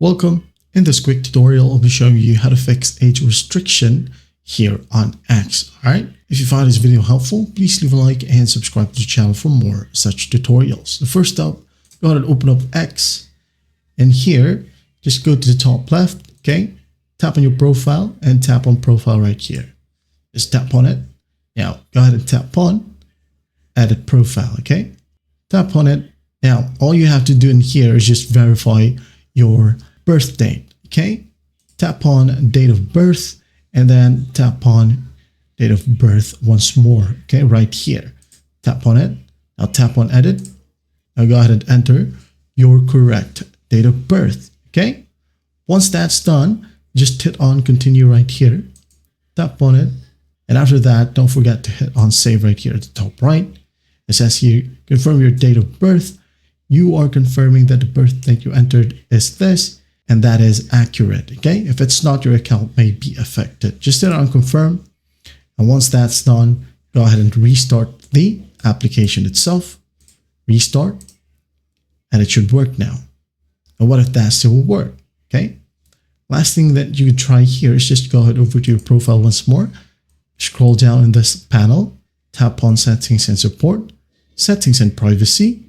Welcome. In this quick tutorial, I'll be showing you how to fix age restriction here on X. Alright, if you find this video helpful, please leave a like and subscribe to the channel for more such tutorials. The first up, go ahead and open up X, and here, just go to the top left, okay? Tap on your profile and tap on profile right here. Just tap on it. Now, go ahead and tap on edit profile, okay? Tap on it. Now, all you have to do in here is just verify your birth date, okay? Tap on date of birth and then tap on date of birth once more, okay? Right here. Tap on it. Now tap on edit. Now go ahead and enter your correct date of birth, okay? Once that's done, just hit on continue right here. Tap on it. And after that, don't forget to hit on save right here at the top right. It says here, confirm your date of birth. You are confirming that the birth date you entered is this, and that is accurate, okay? If it's not, your account may be affected. Just hit on confirm. And once that's done, go ahead and restart the application itself. Restart. And it should work now. And what if that still will work, okay? Last thing that you could try here is just go ahead over to your profile once more. Scroll down in this panel. Tap on settings and support. Settings and privacy.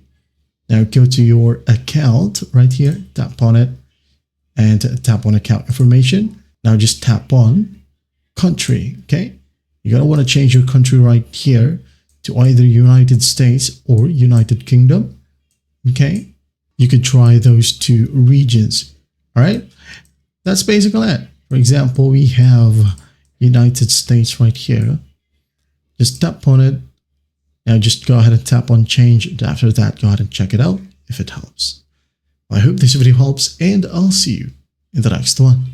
Now go to your account right here. Tap on it. And tap on account information. Now just tap on country, okay? You're going to want to change your country right here to either United States or United Kingdom, okay? You could try those two regions, all right? That's basically it. For example, we have United States right here. Just tap on it. Now just go ahead and tap on change. And after that, go ahead and check it out if it helps. I hope this video helps, and I'll see you in the next one.